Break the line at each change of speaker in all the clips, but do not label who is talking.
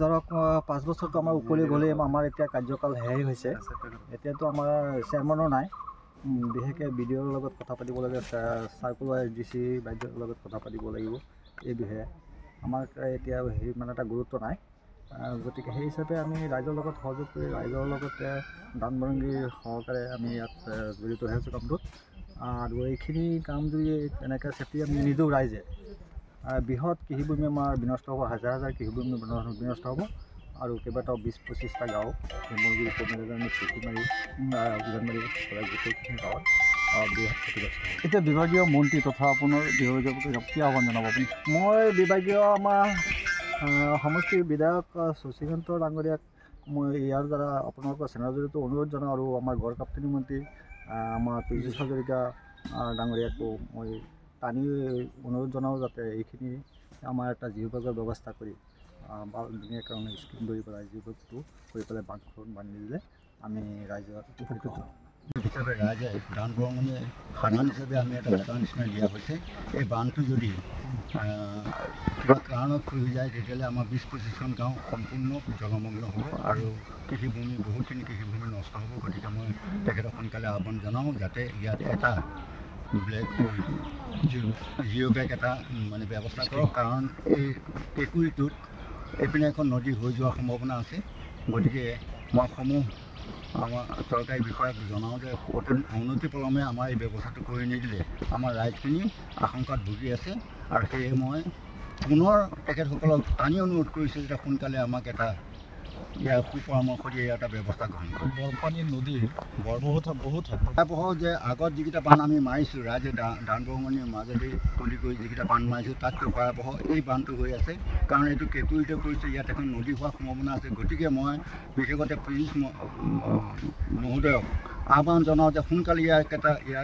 ধৰক 5 বছৰটো আমাৰ উকলি গ'লে আমাৰ এতিয়া কাৰ্যকাল হেৰি হৈছে এতিয়াতো আমাৰ চেয়াৰমেনো নাই বিশেষকৈ বিডিঅ'ৰ লগত কথা পাতিব লাগে চাৰ্কুলাৰ DC বাইদেউৰ লগত কথা পাতিব লাগিব এই বিষয়ে আমাৰ এতিয়া হেৰি মানে এটা গুৰুত্ব নাই গতিকে সেই হিচাপে আমি ৰাইজৰ লগত সহযোগ কৰি ৰাইজৰ লগতে দান বৰঙণি সহকাৰে আমি ইয়াত জড়িত হৈ আছোঁ কামটোত আৰু এইখিনি কাম যদি এনেকৈ চেফটি আমি নিদিওঁ ৰাইজে বৃহৎ কৃষিভূমি আমাৰ বিনষ্ট হ'ব হাজাৰ কৃষিভূমি বিনষ্ট হ'ব আৰু কেইবাটাও 20-25টা গাঁও শিমলগুৰি কমিলগাঁও পুখুৰীমাৰী উজানমাৰী গোটেইখিনি গাঁৱত বৃহৎ ক্ষতিগ্ৰস্ত হ'ব এতিয়া বিভাগীয় মন্ত্ৰী তথা আপোনাৰ বিভাগীয় কি আহ্বান জনাব আপুনি মই বিভাগীয় আমাৰ সমষ্টিৰ বিধায়ক শশীকান্ত ডাঙৰীয়াক মই ইয়াৰ দ্বাৰা আপোনালোকৰ চেনেলৰ জৰিয়তে অনুৰোধ জনাওঁ আৰু আমাৰ গড় কাপ্তানী মন্ত্ৰী আমাৰ পীযুষ হাজৰিকা ডাঙৰীয়াকো মই টানি অনুৰোধ জনাওঁ যাতে এইখিনি আমাৰ এটা জিঅ'বেগৰ ব্যৱস্থা কৰি বা ধুনীয়াকৈ আমি স্কিম ধৰি পেলাই জিঅ'বেগটো কৰি পেলাই বান্ধখন বান্ধি দিলে আমি ৰাইজৰ উপকৃত হ'ম হিচাপে ৰাইজে দান বৰঙণি সাধাৰণ হিচাপে আমি এটা ভেটাৰ নিচিনা দিয়া হৈছে এই বান্ধটো যদি কিবা কাৰণত খহি যায় তেতিয়াহ'লে আমাৰ 20-25খন গাঁও সম্পূৰ্ণ জলমগ্ন হ'ব আৰু কৃষিভূমি বহুতখিনি কৃষিভূমি নষ্ট হ'ব গতিকে মই তেখেতক সোনকালে আহ্বান জনাওঁ যাতে ইয়াত এটা জিঅ'বেগ এটা মানে ব্যৱস্থা কৰক কাৰণ এই কেঁকুৰিটোত এইপিনে এখন নদী হৈ যোৱাৰ সম্ভাৱনা আছে গতিকে মই আমাৰ চৰকাৰী বিষয়াক জনাওঁ যে অনতিপলমে আমাৰ এই ব্যৱস্থাটো কৰি নিদিলে আমাৰ ৰাইজখিনি আশংকাত ভুগি আছে আৰু সেয়ে মই পুনৰ তেখেতসকলক টানি অনুৰোধ কৰিছোঁ যে সোনকালে আমাক এটা ইয়াৰ সুপৰামৰ্শ দিয়ে এটা ব্যৱস্থা গ্ৰহণ কৰে বৰপানী নদীৰ বহুত ভয়াৱহ যে আগত যিকেইটা বান্ধ আমি মাৰিছোঁ ৰাইজে দান বৰঙণিৰ মাজেদি তুলি কৰি যিকেইটা বান্ধ মাৰিছোঁ তাতকৈ ভয়াৱহ এই বান্ধটো হৈ আছে কাৰণ এইটো কেঁকুৰিতে পৰিছে ইয়াত এখন নদী হোৱাৰ সম্ভাৱনা আছে গতিকে মই বিশেষতে পীযুষ মহোদয়ক আহ্বান জনাওঁ যে সোনকালে ইয়াৰ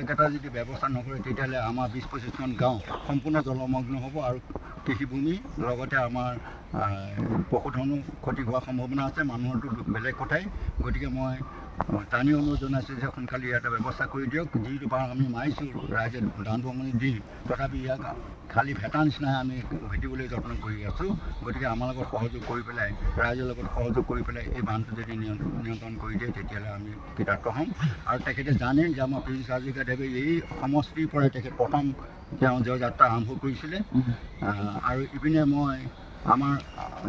কেইটা যদি ব্যৱস্থা নকৰে তেতিয়াহ'লে আমাৰ 20-25খন গাঁও সম্পূৰ্ণ জলমগ্ন হ'ব আৰু কৃষিভূমি লগতে আমাৰ পশুধনো ক্ষতি হোৱাৰ সম্ভাৱনা আছে মানুহৰতো বেলেগ কথাই গতিকে মই টানি অনুৰোধ জনাইছোঁ যে সোনকালে ইয়াত ব্যৱস্থা কৰি দিয়ক যিটো বাৰ আমি মাৰিছোঁ ৰাইজে দান বৰঙণি দি তথাপি ইয়াক খালী ভেটাৰ নিচিনাই আমি ভেটিবলৈ যত্ন কৰি আছোঁ গতিকে আমাৰ লগত সহযোগ কৰি পেলাই ৰাইজৰ লগত সহযোগ কৰি পেলাই এই বান্ধটো যদি নিয়ন্ত্ৰণ কৰি দিয়ে তেতিয়াহ'লে আমি কৃতাৰ্থ হ'ম আৰু তেখেতে জানে যে আমাৰ পীযুষ হাজৰিকাদেৱে এই সমষ্টিৰ পৰাই তেখেত প্ৰথম তেওঁ জয়যাত্ৰা আৰম্ভ কৰিছিলে আৰু ইপিনে মই আমাৰ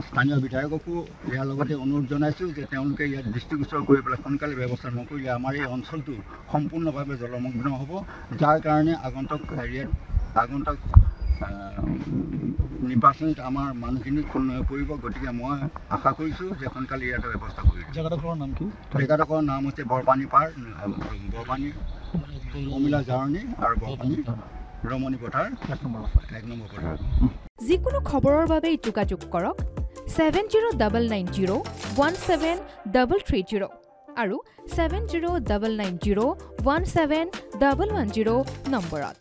স্থানীয় বিধায়ককো ইয়াৰ লগতে অনুৰোধ জনাইছোঁ যে তেওঁলোকে ইয়াত দৃষ্টিগোচৰ কৰি পেলাই সোনকালে ব্যৱস্থা নকৰিলে আমাৰ এই অঞ্চলটো সম্পূৰ্ণভাৱে জলমগ্ন হ'ব যাৰ কাৰণে আগন্তুক নিৰ্বাচনত আমাৰ মানুহখিনি ক্ষুণ্ণ হৈ পৰিব গতিকে মই আশা কৰিছোঁ যে সোনকালে ইয়াত ব্যৱস্থা কৰি জেগাডোখৰৰ নাম কি জেগাডোখৰৰ নাম হৈছে বৰপানী পাৰ বৰপানী কমিলা জাৰণি আৰু বৰপানী ৰমণী পথাৰ 1 নম্বৰ পথাৰ
যিকোনো খবৰৰ বাবে যোগাযোগ কৰক 7099017330 আৰু 7099017110 নম্বৰত